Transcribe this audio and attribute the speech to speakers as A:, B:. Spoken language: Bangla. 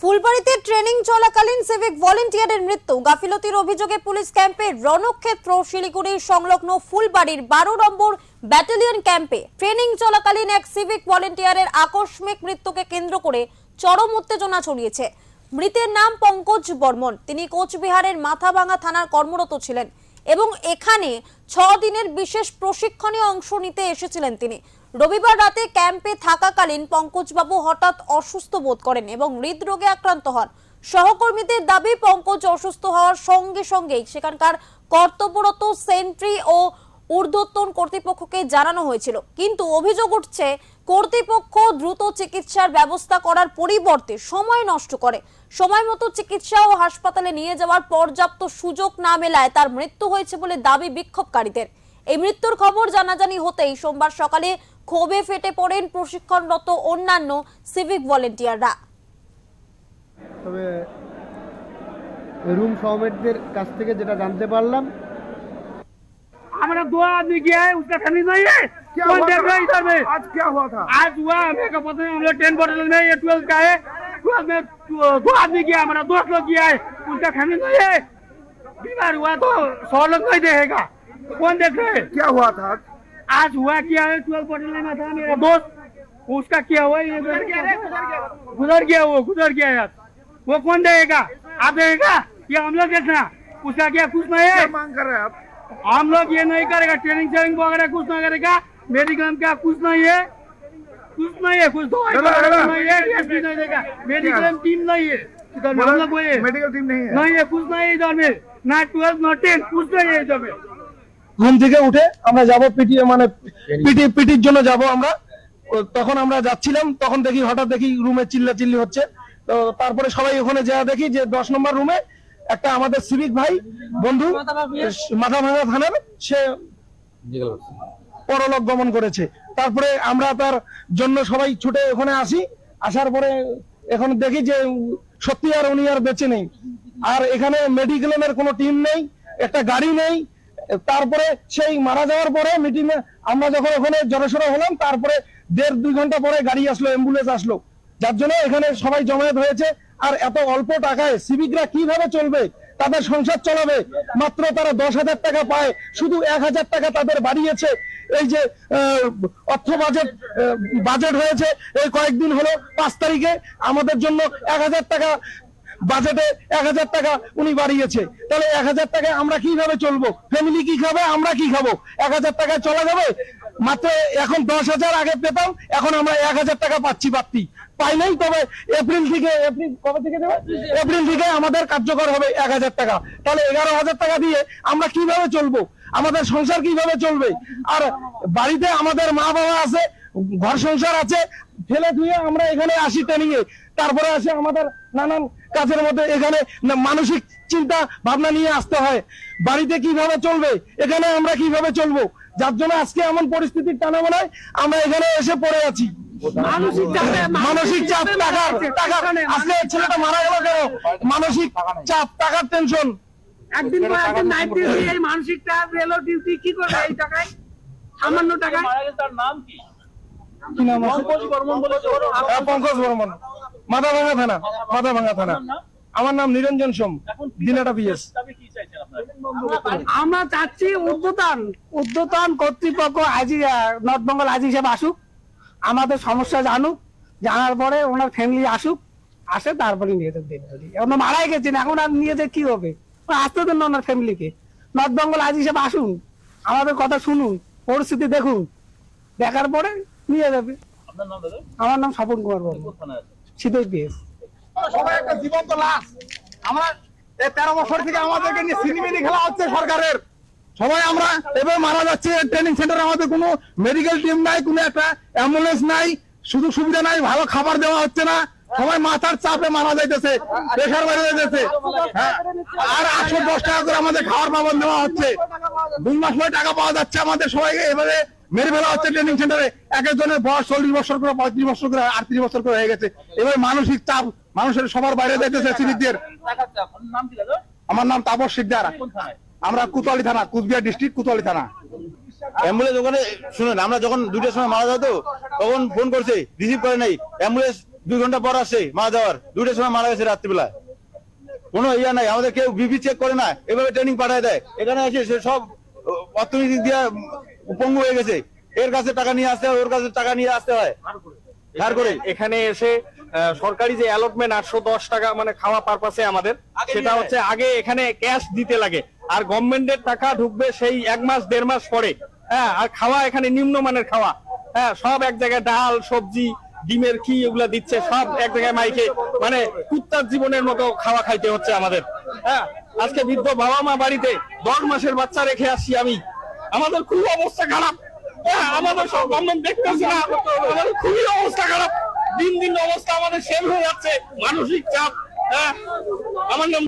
A: ফুলবাড়িতে ট্রেনিং চলাকালীন সিভিক ভলেন্টিয়ারের মৃত্যু, গাফিলতির অভিযোগে পুলিশ ক্যাম্পে রণক্ষেত্র। শিলিগুড়ির সংলগ্ন ফুলবাড়ির 12 নম্বর ব্যাটালিয়ন ক্যাম্পে ট্রেনিং চলাকালীন এক সিভিক ভলেন্টিয়ারের আকস্মিক মৃত্যুকে কেন্দ্র করে চরম উত্তেজনা ছড়িয়েছে। মৃতের নাম পঙ্কজ বর্মন। তিনি কোচবিহারের মাথাভাঙা থানার কর্মরত ছিলেন এবং এখানে 6 দিনের বিশেষ প্রশিক্ষণে অংশ নিতে এসেছিলেন তিনি। রবিবার রাতে ক্যাম্পে থাকাকালীন পঙ্কজবাবু হঠাৎ অসুস্থ বোধ করেন এবং হৃদরোগে আক্রান্ত হন। সহকর্মীদের দাবি, পঙ্কজ অসুস্থ হওয়ার সঙ্গে সঙ্গেই সেখানকার কর্তব্যরত সেন্ট্রি ও ঊর্ধ্বতন কর্তৃপক্ষকে জানানো হয়েছিল, কিন্তু অভিযোগ উঠছে কর্তৃপক্ষ দ্রুত চিকিৎসার ব্যবস্থা করার পরিবর্তে সময় নষ্ট করে। সময় মতো চিকিৎসা ও হাসপাতালে নিয়ে যাওয়ার পর্যাপ্ত সুযোগ না মেলায় তার মৃত্যু হয়েছে বলে দাবি বিক্ষোভকারীদের। এই মৃত্যুর খবর জানাজানি হতেই সোমবার সকালে ক্ষোভে ফেটে পড়েন প্রশিক্ষণরত অন্যান্য সিভিক ভলেন্টিয়াররা।
B: তবে রুম সহমেটদের কাছ থেকে যেটা জানতে পারলাম,
C: हमारा 2 आदमी गया है, उसका फैमिली नहीं है। कौन देख रहा है इधर में?
B: आज क्या हुआ था?
C: आज हुआ हमें का पता नहीं। हम लोग 10 बटालियन में, ये 12 का है। 12 में 2 आदमी गया, हमारा दोस्त लोग गया है, उसका फैमिली नहीं है। बीमार हुआ तो 100 लोग नहीं देखेगा। कौन देख रहे हैं?
B: क्या हुआ था?
C: आज हुआ क्या है, 12 बटालियन में था मेरा दोस्त, उसका क्या हुआ, ये गुजर गया यार। वो कौन देगा? आप देगा या हम लोग देखना? उसका क्या कुछ नहीं है।
B: क्या मांग कर रहे हैं आप?
C: हम लोग ये नहीं करेगा, ट्रेनिंग वगैरह कुछ नहीं करेगा। मेडिकल का कुछ नहीं है, कुछ नहीं है, कुछ दवाई नहीं है, DSP नहीं देगा। मेडिकल टीम नहीं है इधर में, हम लोग वो है
B: मेडिकल टीम नहीं है।
C: नहीं है, कुछ नहीं है इधर में, ना 12 ना 10, कुछ नहीं है इधर में।
D: ঘুম থেকে উঠে আমরা যাব পিটি, মানে পিটির জন্য যাব আমরা। তখন আমরা যাচ্ছিলাম, তখন হঠাৎ দেখি রুমে চিল্লাচিল্লি হচ্ছে। তো তারপরে সবাই ওখানে যা দেখি যে 10 নম্বর রুমে একটা আমাদের সিভিক ভাই বন্ধু মাথাভাঙা থানার, সে পরলোক গমন করেছে। তারপরে আমরা তার জন্য সবাই ছুটে ওখানে আসি। আসার পরে এখন দেখি যে সত্যি আর উনি আর বেঁচে নেই। আর এখানে মেডিকেলের কোনো টিম নেই, একটা গাড়ি নেই। তারপরে সেই মারা যাওয়ার পরে মিটিং এ আমরা যখন ওখানে জড়সড় হলাম, তারপরে 1.5-2 ঘন্টা পরে গাড়ি আসলো, অ্যাম্বুলেন্স আসলো, যার জন্য এখানে সবাই জমায়েত হয়েছে। আর এত অল্প টাকায় সিভিকরা কিভাবে চলবে, তাদের সংসার চালাবে? মাত্র তারা 10,000 টাকা পায়, শুধু 1,000 টাকা তাদের বাড়িয়েছে। এই যে অর্থ বাজেট হয়েছে এই কয়েকদিন হলো, 5 তারিখে আমাদের জন্য 1,000 টাকা বাজেটে 1,000 টাকা উনি বাড়িয়েছে। তাহলে 1,000 টাকায় আমরা কিভাবে চলবো? ফ্যামিলি কি খাবে, আমরা কি খাবো? 1,000 টাকায় চলা যাবে? মাত্র এখন 10,000 আগে পেতাম, এখন আমরা 1,000 টাকা পাচ্ছি, বাড়তি পাই নাই। তবে এপ্রিল কবে থেকে দেবে? এপ্রিল থেকে আমাদের কার্যকর হবে 1,000 টাকা। তাহলে 11,000 টাকা দিয়ে আমরা কিভাবে চলবো? আমাদের সংসার কিভাবে চলবে? আর বাড়িতে আমাদের মা বাবা আছে, ঘর সংসার আছে, ফেলে ধুয়ে আমরা এখানে আসি ট্রেনিং এ। তারপরে আসে আমাদের নানান কাজের মধ্যে এখানে মানসিক চিন্তা ভাবনা নিয়ে আসতে হয়। বাড়িতে কিভাবে চলবে, এখানে আমরা কিভাবে চলবো? যার জন্য আজকে এমন পরিস্থিতির টানা বানায় আমরা এখানে এসে পড়ে আছি। মানসিক চাপ, টাকা আজকে ছেলেটা মারা গেল কেন? মানসিক চাপ, টাকার টেনশন।
C: একদিন পর একদিন নাইট ডিউটি, এই মানসিক চাপ, রেলো ডিউটি কি করবে এই টাকায়? সামান্য টাকায়।
E: তার নাম কি?
D: কি নাম?
E: পঙ্কজ বর্মন বলেছে।
D: পঙ্কজ বর্মন, মাথাভাঙা থানা। আমার নাম নিরঞ্জন সোম, দিনাটা পিএস।
C: আমরা চাচ্ছি ঊর্ধ্বতন কর্তৃপক্ষ নর্থ বেঙ্গল আজি সাহেব আসুক, আমাদের সমস্যা জানুক, জানার পরে ওনার ফ্যামিলি আসে, তারপরে নিয়ে যেতে। ওনার মারাই গেছেন, এখন আর নিয়ে যে কি হবে? আসতে দেন না ওনার ফ্যামিলিকে। নর্থ বেঙ্গল আজি সাহেব আসুন, আমাদের কথা শুনুন, পরিস্থিতি দেখুন, দেখার পরে নিয়ে যাবে।
E: আপনার নাম দাদা?
D: আমার নাম স্বপন কুমার বর্মন, সিদ্ধই পিএস।
B: সবাই একটা জীবন্ত লাশ। আমরা এই 13 বছর থেকে আমাদেরকে নিয়ে সিনেমিনি খেলা হচ্ছে সরকারের। সবাই আমরা এবার মারা যাচ্ছে। ট্রেনিং সেন্টারে আমাদের কোনো মেডিকেল টিম নাই, কোনো একটা অ্যাম্বুলেন্স নাই, সুযোগ সুবিধা নাই, ভালো খাবার দেওয়া হচ্ছে না। সবাই মাথার চাপে মারা যাইতেছে, প্রেশার বেড়ে যাইতেছে। হ্যাঁ, আর 810 টাকা করে আমাদের খাওয়ার পাবন দেওয়া হচ্ছে। 2 মাস পরে টাকা পাওয়া যাচ্ছে আমাদের। সবাইকে এবারে মেরে ফেলা হচ্ছে ট্রেনিং সেন্টারে। এক একজনের বয়স 40 বছর করে, 35 বছর করে, 38 বছর করে হয়ে গেছে। এবার মানসিক চাপ মানুষের সবার বাইরে যাইতেছে সিভিকদের।
E: নাম কি দাদা?
D: আমার নাম তাপস শিকদার, আমরা কোতোয়ালি থানা, কুচবিহার ডিস্ট্রিক্ট কোতোয়ালি থানা।
F: অ্যাম্বুলেন্স ওখানে শুনেন, আমরা যখন 2টার সময় মারা যেত তখন ফোন করছে, রিসিভ করে নাই। অ্যাম্বুলেন্স 2 ঘন্টা পর আসে মারা যাওয়ার, 2টার সময় মারা গেছে রাত্রিবেলা। কোনো ইয়া নাই, আমাদের কেউ বিপি চেক করে না, এভাবে ট্রেনিং পাঠায় দেয়। এখানে এসে সে সব অর্থনৈতিক দিয়ে পঙ্গু হয়ে গেছে। এর কাছে টাকা নিয়ে আসতে হয়, ওর কাছে টাকা নিয়ে আসতে হয় ধার করে।
G: এখানে এসে সরকারি যে অ্যালটমেন্ট 810 টাকা মানে খাওয়া পারপাসে আমাদের, সেটা হচ্ছে আগে এখানে ক্যাশ দিতে লাগে, আর গভর্নমেন্টের টাকা ঢুকবে সেই 1 মাস 1.5 মাস পরে। হ্যাঁ, আর খাওয়া এখানে নিম্নমানের খাওয়া। হ্যাঁ, সব এক জায়গায় ডাল সবজি ডিমের কি এগুলা দিচ্ছে, সব এক জায়গায় মাইকে, মানে কুত্তার জীবনের মতো খাওয়া খাইতে হচ্ছে আমাদের। হ্যাঁ, আজকে বৃদ্ধ বাবা মা বাড়িতে 10 মাসের বাচ্চা রেখে আসছি আমি, আমাদের খুব অবস্থা খারাপ। হ্যাঁ, আমাদের সব গভর্নমেন্ট দেখতেছি না, আমাদের খুবই অবস্থা খারাপ। দিন দিন অবস্থা আমাদের শেষ হয়ে যাচ্ছে, মানসিক চাপ। হ্যাঁ, আমার নাম